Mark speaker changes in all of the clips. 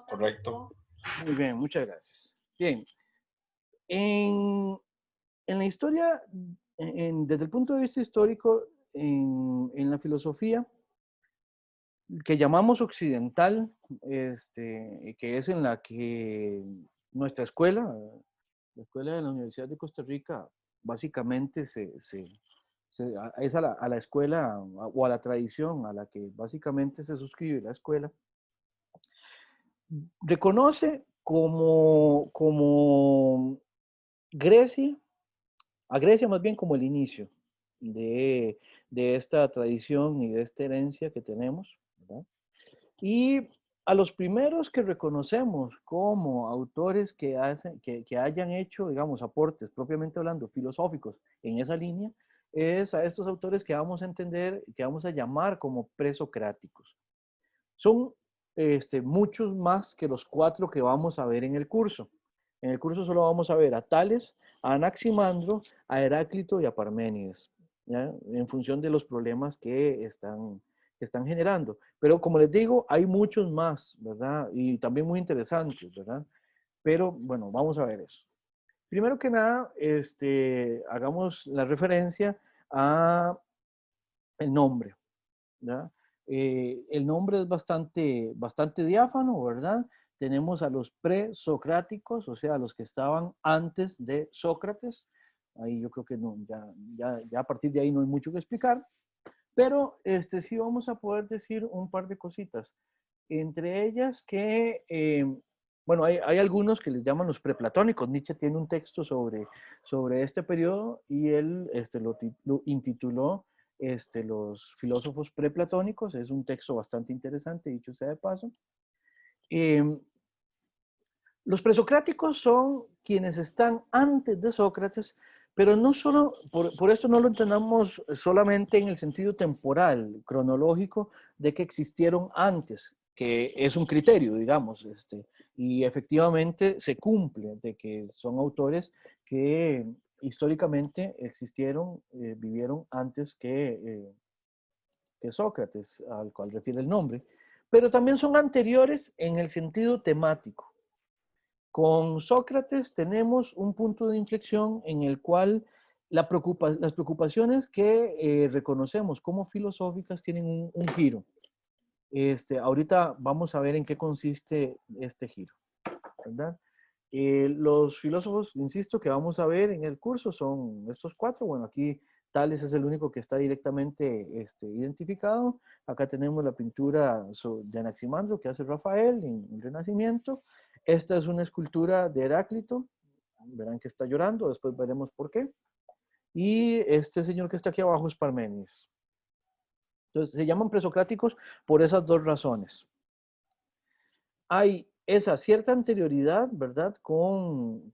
Speaker 1: Correcto.
Speaker 2: Muy bien, muchas gracias. Bien, en, en la historia, desde el punto de vista histórico, en la filosofía, que llamamos occidental, que es en la que nuestra escuela, la escuela de la Universidad de Costa Rica, básicamente es a la escuela o a la tradición a la que básicamente se suscribe la escuela, reconoce como Grecia, a Grecia más bien como el inicio de, de esta tradición y de esta herencia que tenemos, ¿verdad? Y a los primeros que reconocemos como autores que hayan hecho, digamos, aportes, propiamente hablando, filosóficos en esa línea, es a estos autores que vamos a entender, que vamos a llamar como presocráticos. Son muchos más que los 4 que vamos a ver en el curso. En el curso solo vamos a ver a Tales, a Anaximandro, a Heráclito y a Parménides, ¿ya? En función de los problemas que están generando. Pero como les digo, hay muchos más, ¿verdad? Y también muy interesantes, ¿verdad? Pero bueno, vamos a ver eso. Primero que nada, hagamos la referencia a el nombre, ¿ya? El nombre es bastante diáfano, ¿verdad? Tenemos a los presocráticos, o sea, los que estaban antes de Sócrates. Ahí yo creo que no, ya a partir de ahí no hay mucho que explicar, pero sí vamos a poder decir un par de cositas. Entre ellas bueno, hay algunos que les llaman los preplatónicos. Nietzsche tiene un texto sobre este periodo y él lo intituló Los filósofos preplatónicos. Es un texto bastante interesante, dicho sea de paso. Eh, los presocráticos son quienes están antes de Sócrates, pero no solo, por esto no lo entendamos solamente en el sentido temporal, cronológico, de que existieron antes, que es un criterio, digamos, y efectivamente se cumple de que son autores que históricamente existieron, vivieron antes que Sócrates, al cual refiere el nombre, pero también son anteriores en el sentido temático. Con Sócrates tenemos un punto de inflexión en el cual las preocupaciones que reconocemos como filosóficas tienen un giro. Ahorita vamos a ver en qué consiste este giro, ¿verdad? Los filósofos, insisto, que vamos a ver en el curso son estos 4. Bueno, aquí Tales es el único que está directamente identificado. Acá tenemos la pintura de Anaximandro que hace Rafael en Renacimiento. Esta es una escultura de Heráclito. Verán que está llorando, después veremos por qué. Y este señor que está aquí abajo es Parménides. Entonces, se llaman presocráticos por esas 2 razones. Hay esa cierta anterioridad, ¿verdad? Con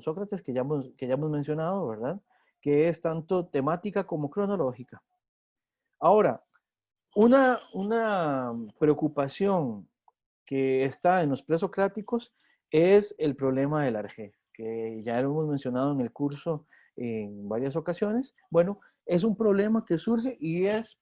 Speaker 2: Sócrates que ya hemos mencionado, ¿verdad? Que es tanto temática como cronológica. Ahora, una preocupación que está en los presocráticos es el problema del arjé, que ya lo hemos mencionado en el curso en varias ocasiones. Bueno, es un problema que surge y es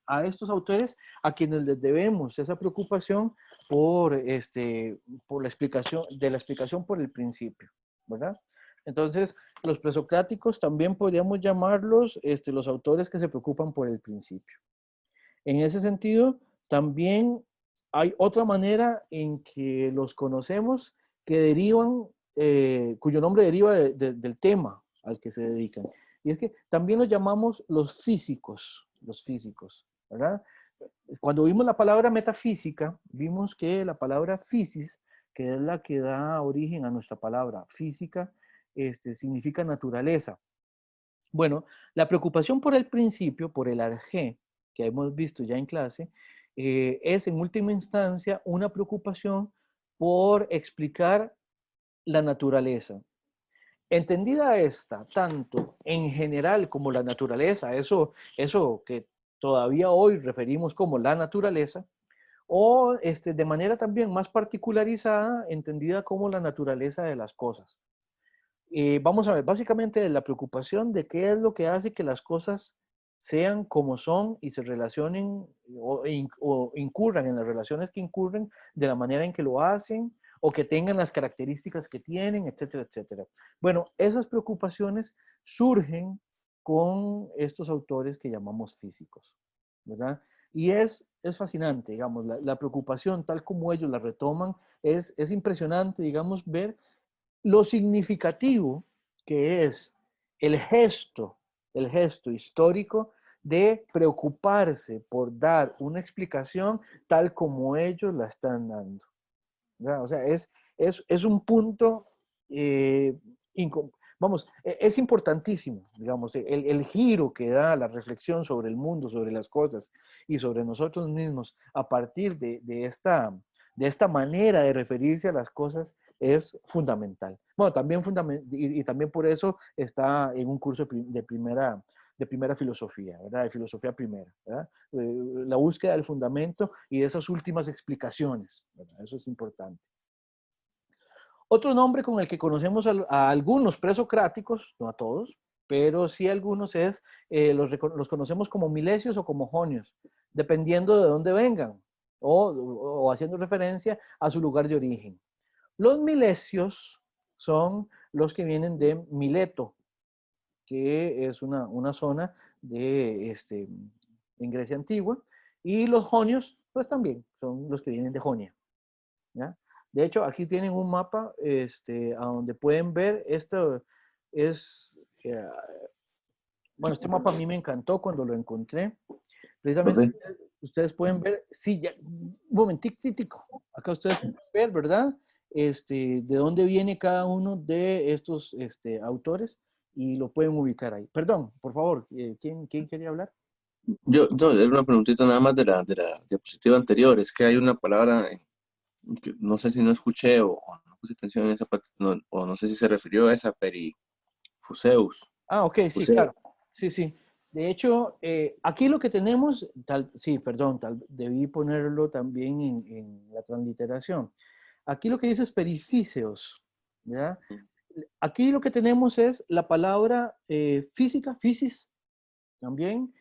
Speaker 2: a estos autores a quienes les debemos esa preocupación por la explicación por el principio, ¿verdad? Entonces, los presocráticos también podríamos llamarlos los autores que se preocupan por el principio. En ese sentido, también hay otra manera en que los conocemos que derivan, cuyo nombre deriva del tema al que se dedican. Y es que también los llamamos los físicos, ¿verdad? Cuando vimos la palabra metafísica, vimos que la palabra physis, que es la que da origen a nuestra palabra física, significa naturaleza. Bueno, la preocupación por el principio, por el arjé, que hemos visto ya en clase, es en última instancia una preocupación por explicar la naturaleza. Entendida esta, tanto en general como la naturaleza, eso que todavía hoy referimos como la naturaleza, o de manera también más particularizada, entendida como la naturaleza de las cosas. Vamos a ver, básicamente la preocupación de qué es lo que hace que las cosas sean como son y se relacionen o incurran en las relaciones que incurren de la manera en que lo hacen o que tengan las características que tienen, etcétera, etcétera. Bueno, esas preocupaciones surgen con estos autores que llamamos físicos, ¿verdad? Y es fascinante, digamos, la preocupación tal como ellos la retoman, es impresionante, digamos, ver lo significativo que es el el gesto histórico de preocuparse por dar una explicación tal como ellos la están dando, ¿verdad? O sea, es un punto, eh, vamos, es importantísimo, digamos, el giro que da la reflexión sobre el mundo, sobre las cosas y sobre nosotros mismos a partir de esta manera de referirse a las cosas es fundamental. Bueno, también y también por eso está en un curso de primera filosofía, ¿verdad? De filosofía primera, ¿verdad? La búsqueda del fundamento y de esas últimas explicaciones, ¿verdad? Eso es importante. Otro nombre con el que conocemos a algunos presocráticos, no a todos, pero sí a algunos es, los conocemos como milesios o como jonios, dependiendo de dónde vengan o haciendo referencia a su lugar de origen. Los milesios son los que vienen de Mileto, que es una zona en Grecia antigua, y los jonios, pues también son los que vienen de Jonia, ¿ya? De hecho, aquí tienen un mapa a donde pueden ver, esto es, bueno, este mapa a mí me encantó cuando lo encontré. Precisamente
Speaker 1: Profe,
Speaker 2: ustedes pueden ver, sí, ya, un momentito, acá ustedes pueden ver, ¿verdad? De dónde viene cada uno de estos autores y lo pueden ubicar ahí. Perdón, por favor, ¿quién quería hablar?
Speaker 1: yo, era una preguntita nada más de la diapositiva anterior. Es que hay una palabra que no sé si no escuché o no puse atención en esa parte, o no sé si se refirió a esa, perifuseus.
Speaker 2: Ah, ok, sí,
Speaker 1: Fuseo.
Speaker 2: claro. Sí, sí. De hecho, aquí lo que tenemos, sí, perdón, debí ponerlo también en la transliteración. Aquí lo que dice es perifíceos, ¿ya? Aquí lo que tenemos es la palabra física, physis, también,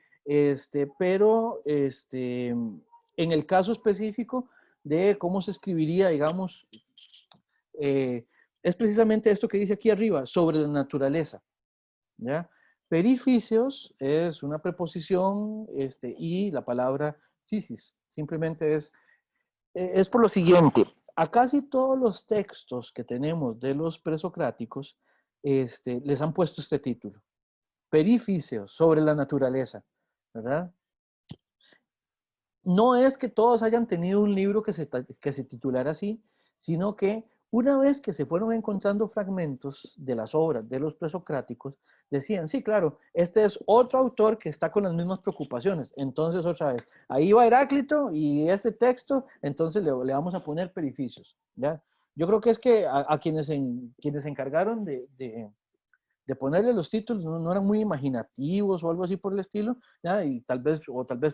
Speaker 2: pero en el caso específico de cómo se escribiría, digamos, es precisamente esto que dice aquí arriba, sobre la naturaleza, ¿ya? Perifíceos es una preposición y la palabra physis. Simplemente es por lo siguiente. A casi todos los textos que tenemos de los presocráticos les han puesto este título. Perifíceos, sobre la naturaleza, ¿verdad? No es que todos hayan tenido un libro que se titulara así, sino que una vez que se fueron encontrando fragmentos de las obras de los presocráticos, decían, sí, claro, este es otro autor que está con las mismas preocupaciones. Entonces, otra vez, ahí va Heráclito y ese texto, entonces le vamos a poner perificios, ¿ya? Yo creo que es que a quienes se encargaron de ponerle los títulos, no eran muy imaginativos o algo así por el estilo, ¿ya? Y tal vez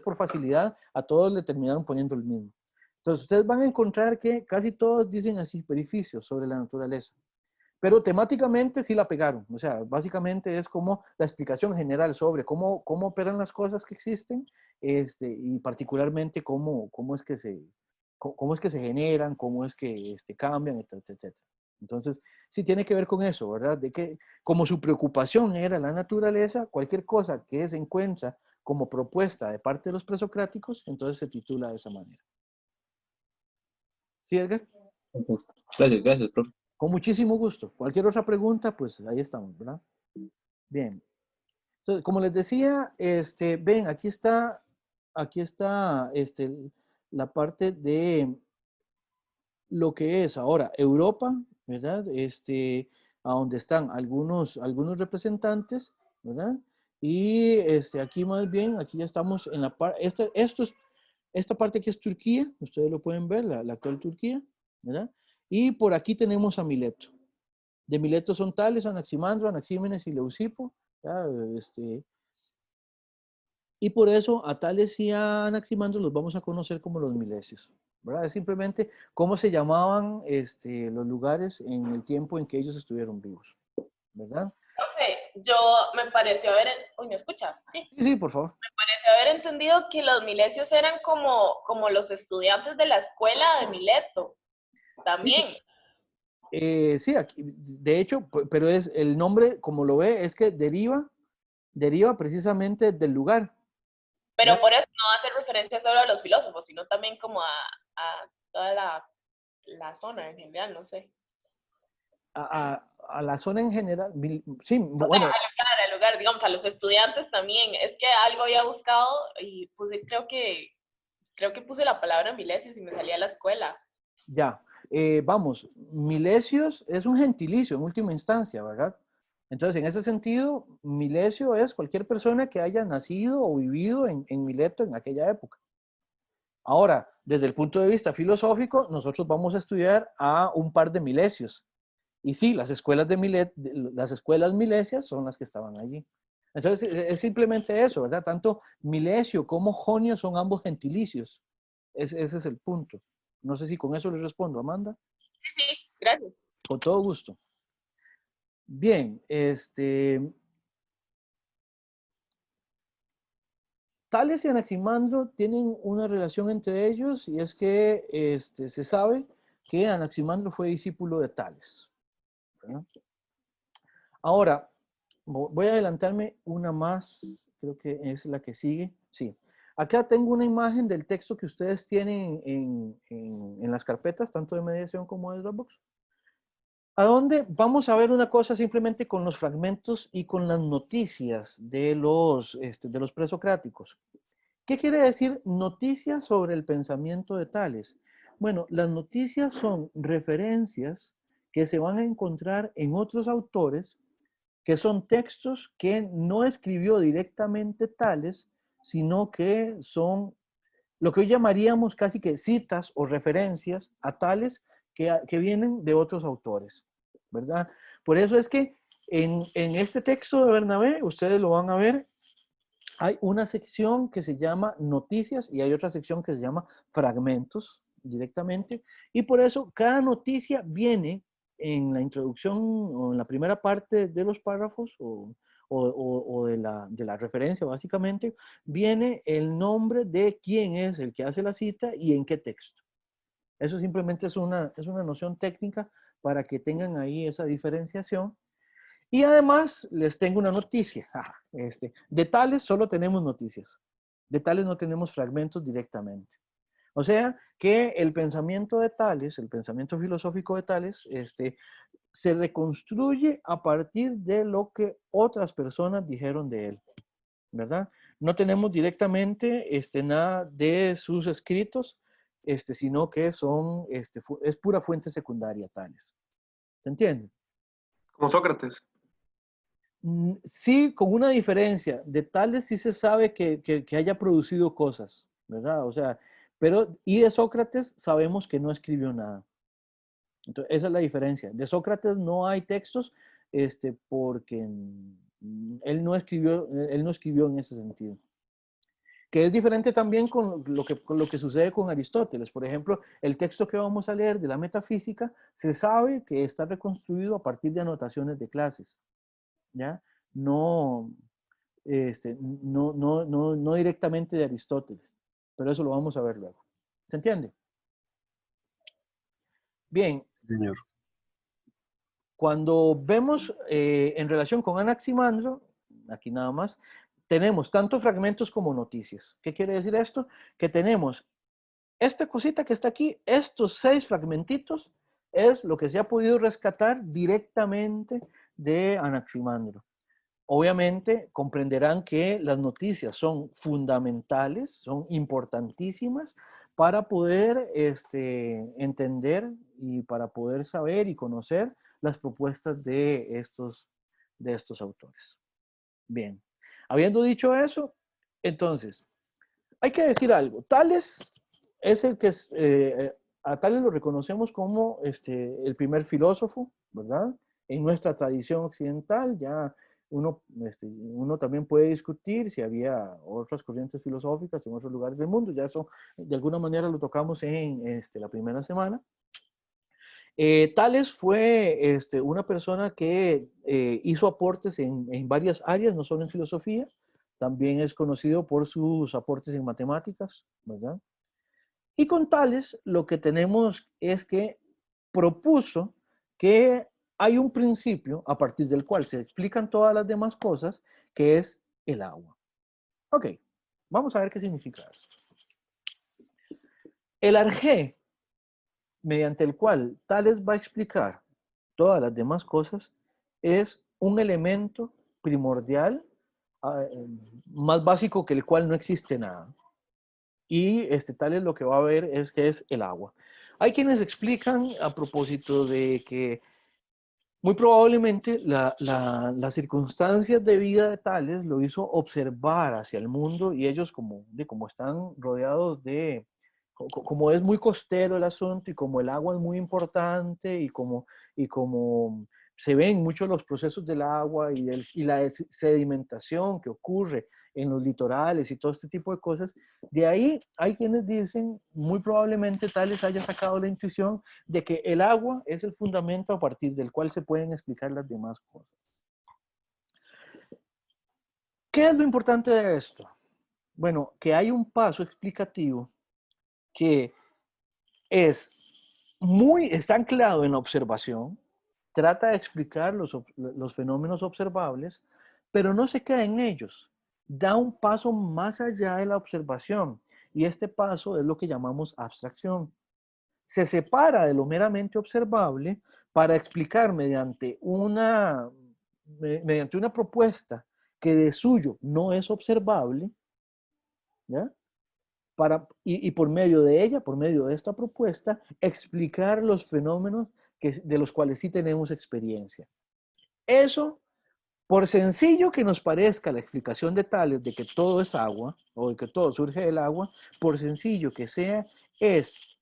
Speaker 2: por facilidad, a todos le terminaron poniendo el mismo. Entonces, ustedes van a encontrar que casi todos dicen así, perificios sobre la naturaleza. Pero temáticamente sí la pegaron. O sea, básicamente es como la explicación general sobre cómo operan las cosas que existen y particularmente cómo es que se generan, cómo es que cambian, etcétera, etcétera. Entonces, sí tiene que ver con eso, ¿verdad? De que como su preocupación era la naturaleza, cualquier cosa que se encuentra como propuesta de parte de los presocráticos, entonces se titula de esa manera. ¿Sí, Edgar?
Speaker 1: Gracias, gracias, profe.
Speaker 2: Con muchísimo gusto. Cualquier otra pregunta, pues ahí estamos, ¿verdad? Bien. Entonces, como les decía, ven, aquí está la parte de lo que es ahora Europa, ¿verdad? A donde están algunos representantes, ¿verdad? Y aquí más bien, aquí ya estamos en la parte, esta parte aquí es Turquía, ustedes lo pueden ver, la actual Turquía, ¿verdad? Y por aquí tenemos a Mileto. De Mileto son Tales, Anaximandro, Anaxímenes y Leucipo, ¿ya? Y por eso a Tales y a Anaximandro los vamos a conocer como los milesios, ¿verdad? Es simplemente cómo se llamaban los lugares en el tiempo en que ellos estuvieron vivos, ¿verdad?
Speaker 3: yo me pareció haber, uy, ¿me escucha? Sí.
Speaker 2: Sí, sí, por favor.
Speaker 3: Me pareció haber entendido que los milesios eran como los estudiantes de la escuela de Mileto,
Speaker 2: Sí,
Speaker 3: también.
Speaker 2: sí, aquí, de hecho, pero es el nombre, como lo ve, es que deriva precisamente del lugar.
Speaker 3: Pero
Speaker 2: ¿Ya?
Speaker 3: por eso no hace referencia solo a los filósofos, sino también como a toda la zona en general, no sé.
Speaker 2: A la zona en general, sí,
Speaker 3: O sea,
Speaker 2: bueno,
Speaker 3: al lugar, digamos, a los estudiantes también. Es que algo había buscado y puse, creo que puse la palabra milesios y me salía a la escuela.
Speaker 2: ya. Vamos, milesios es un gentilicio en última instancia, ¿verdad? Entonces, en ese sentido, milesio es cualquier persona que haya nacido o vivido en Mileto en aquella época. Ahora, desde el punto de vista filosófico, nosotros vamos a estudiar a un par de milesios. Y sí, las escuelas las escuelas milesias son las que estaban allí. Entonces, es simplemente eso, ¿verdad? Tanto milesio como jonio son ambos gentilicios. Ese es el punto. No sé si con eso le respondo, Amanda.
Speaker 3: Sí, sí, gracias.
Speaker 2: Con todo gusto. Bien, Tales y Anaximandro tienen una relación entre ellos y es que se sabe que Anaximandro fue discípulo de Tales, ¿verdad? Ahora, voy a adelantarme una más, creo que es la que sigue. Sí. Acá tengo una imagen del texto que ustedes tienen en las carpetas, tanto de mediación como de Dropbox. ¿A dónde vamos a ver una cosa simplemente con los fragmentos y con las noticias de los presocráticos? ¿Qué quiere decir noticias sobre el pensamiento de Tales? Bueno, las noticias son referencias que se van a encontrar en otros autores, que son textos que no escribió directamente Tales, sino que son lo que hoy llamaríamos casi que citas o referencias a Tales que vienen de otros autores, ¿verdad? Por eso es que en este texto de Bernabé, ustedes lo van a ver, hay una sección que se llama noticias y hay otra sección que se llama fragmentos directamente. Y por eso cada noticia viene en la introducción o en la primera parte de los párrafos o de la referencia básicamente, viene el nombre de quién es el que hace la cita y en qué texto. Eso simplemente es una noción técnica para que tengan ahí esa diferenciación. Y además les tengo una noticia. De Tales solo tenemos noticias. De Tales no tenemos fragmentos directamente. O sea que el pensamiento de Tales, el pensamiento filosófico de Tales, se reconstruye a partir de lo que otras personas dijeron de él, ¿verdad? No tenemos directamente nada de sus escritos, sino que son, es pura fuente secundaria Tales. ¿Se entiende?
Speaker 4: Como Sócrates.
Speaker 2: Sí, con una diferencia. De Tales sí se sabe que haya producido cosas, ¿verdad? O sea, pero y de Sócrates sabemos que no escribió nada. Entonces, esa es la diferencia. De Sócrates no hay textos, porque él no escribió en ese sentido. Que es diferente también con lo que sucede con Aristóteles. Por ejemplo, el texto que vamos a leer de la metafísica se sabe que está reconstruido a partir de anotaciones de clases, ¿ya? No, no directamente de Aristóteles, pero eso lo vamos a ver luego. ¿Se entiende? Bien,
Speaker 1: Señor.
Speaker 2: cuando vemos en relación con Anaximandro, aquí nada más, tenemos tanto fragmentos como noticias. ¿Qué quiere decir esto? Que tenemos esta cosita que está aquí, estos 6 fragmentitos, es lo que se ha podido rescatar directamente de Anaximandro. Obviamente comprenderán que las noticias son fundamentales, son importantísimas para poder entender y para poder saber y conocer las propuestas de estos autores. Bien, habiendo dicho eso, entonces, hay que decir algo. Tales es el que a Tales lo reconocemos como el primer filósofo, ¿verdad? En nuestra tradición occidental ya uno también puede discutir si había otras corrientes filosóficas en otros lugares del mundo. Ya eso de alguna manera lo tocamos en la primera semana. Tales fue una persona que hizo aportes en varias áreas, no solo en filosofía, también es conocido por sus aportes en matemáticas, ¿verdad? Y con Tales lo que tenemos es que propuso que hay un principio a partir del cual se explican todas las demás cosas, que es el agua. Ok, vamos a ver qué significa esto. El arjé, mediante el cual Tales va a explicar todas las demás cosas, es un elemento primordial, más básico que el cual no existe nada. Y Tales lo que va a ver es que es el agua. Hay quienes explican a propósito de que muy probablemente las circunstancias de vida de Tales lo hizo observar hacia el mundo y ellos como están rodeados de, como es muy costero el asunto y como el agua es muy importante y como se ven muchos los procesos del agua y la sedimentación que ocurre en los litorales y todo este tipo de cosas, de ahí hay quienes dicen, muy probablemente Tales haya sacado la intuición de que el agua es el fundamento a partir del cual se pueden explicar las demás cosas. ¿Qué es lo importante de esto? Bueno, que hay un paso explicativo que está anclado en la observación, trata de explicar los fenómenos observables, pero no se queda en ellos, da un paso más allá de la observación, y este paso es lo que llamamos abstracción. Se separa de lo meramente observable para explicar mediante una propuesta que de suyo no es observable, ¿ya? Y por medio de ella, por medio de esta propuesta, explicar los fenómenos de los cuales sí tenemos experiencia. Eso, por sencillo que nos parezca la explicación de Tales de que todo es agua, o de que todo surge del agua, por sencillo que sea, es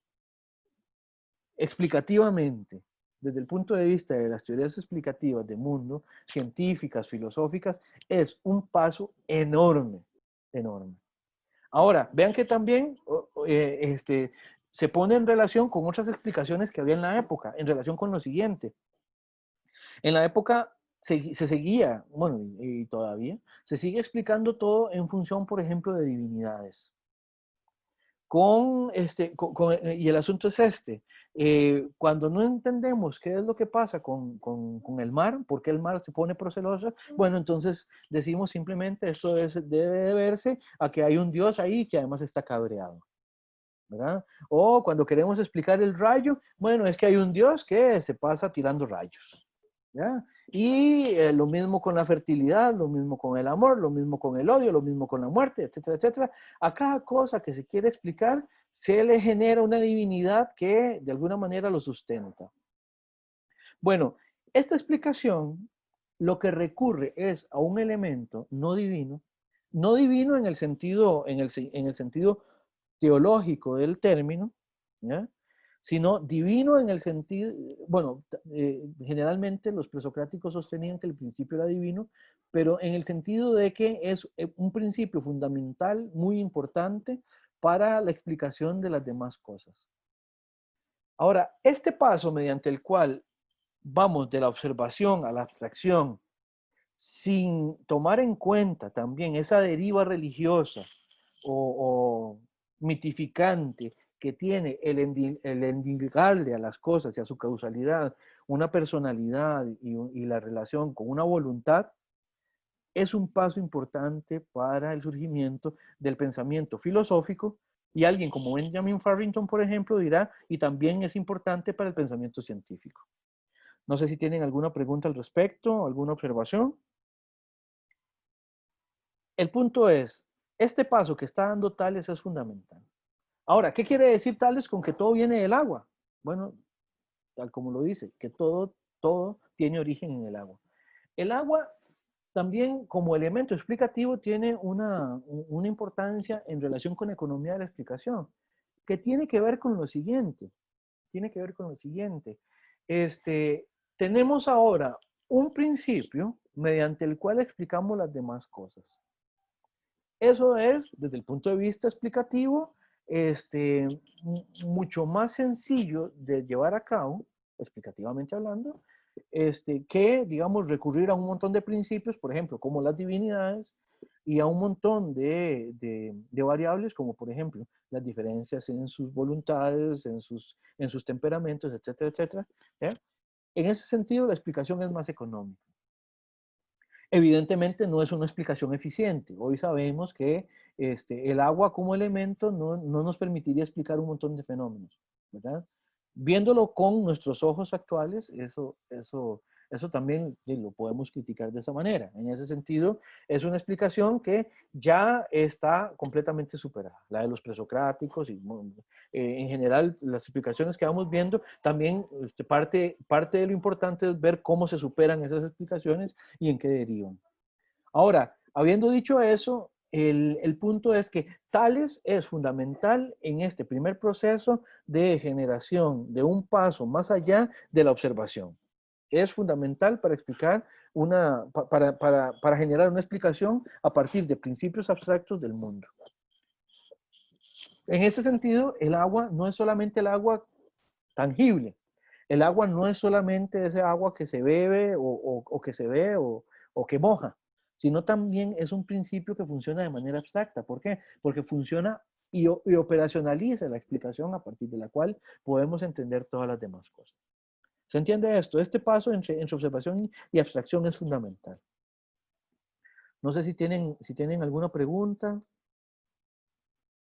Speaker 2: explicativamente, desde el punto de vista de las teorías explicativas del mundo, científicas, filosóficas, es un paso enorme, enorme. Ahora, vean que también se pone en relación con otras explicaciones que había en la época, en relación con lo siguiente. En la época se seguía, bueno, y todavía, se sigue explicando todo en función, por ejemplo, de divinidades. Y el asunto es cuando no entendemos qué es lo que pasa con el mar, por qué el mar se pone proceloso, bueno, entonces decimos simplemente esto debe deberse a que hay un Dios ahí que además está cabreado, ¿verdad? O cuando queremos explicar el rayo, bueno, es que hay un Dios que se pasa tirando rayos, ¿ya? Y lo mismo con la fertilidad, lo mismo con el amor, lo mismo con el odio, lo mismo con la muerte, etcétera, etcétera. A cada cosa que se quiere explicar, se le genera una divinidad que de alguna manera lo sustenta. Bueno, esta explicación lo que recurre es a un elemento no divino en el sentido, en el sentido teológico del término, ¿ya? Sino divino en el sentido, bueno, generalmente los presocráticos sostenían que el principio era divino, pero en el sentido de que es un principio fundamental, muy importante para la explicación de las demás cosas. Ahora, este paso mediante el cual vamos de la observación a la abstracción, sin tomar en cuenta también esa deriva religiosa o mitificante que tiene el indicarle a las cosas y a su causalidad una personalidad y la relación con una voluntad, es un paso importante para el surgimiento del pensamiento filosófico, y alguien como Benjamin Farrington, por ejemplo, dirá, y también es importante para el pensamiento científico. No sé si tienen alguna pregunta al respecto, alguna observación. El punto es, este paso que está dando Tales es fundamental. Ahora, ¿qué quiere decir Tales con que todo viene del agua? Bueno, tal como lo dice, que todo tiene origen en el agua. El agua también como elemento explicativo tiene una importancia en relación con la economía de la explicación, que tiene que ver con lo siguiente. Tenemos ahora un principio mediante el cual explicamos las demás cosas. Eso es, desde el punto de vista explicativo, mucho más sencillo de llevar a cabo explicativamente hablando, que, digamos, recurrir a un montón de principios, por ejemplo, como las divinidades, y a un montón de variables, como por ejemplo, las diferencias en sus voluntades, en sus temperamentos, etcétera, etcétera. ¿Ya? En ese sentido, la explicación es más económica. Evidentemente no es una explicación eficiente. Hoy sabemos que el agua como elemento no nos permitiría explicar un montón de fenómenos, ¿verdad? Viéndolo con nuestros ojos actuales, eso también lo podemos criticar de esa manera. En ese sentido, es una explicación que ya está completamente superada. La de los presocráticos y en general las explicaciones que vamos viendo, también parte de lo importante es ver cómo se superan esas explicaciones y en qué derivan. Ahora, habiendo dicho eso, el punto es que Tales es fundamental en este primer proceso de generación de un paso más allá de la observación. Es fundamental para explicar para generar una explicación a partir de principios abstractos del mundo. En ese sentido, el agua no es solamente el agua tangible. El agua no es solamente ese agua que se bebe o que se ve o que moja, sino también es un principio que funciona de manera abstracta. ¿Por qué? Porque funciona y operacionaliza la explicación a partir de la cual podemos entender todas las demás cosas. ¿Se entiende esto? Este paso entre observación y abstracción es fundamental. No sé si tienen alguna pregunta.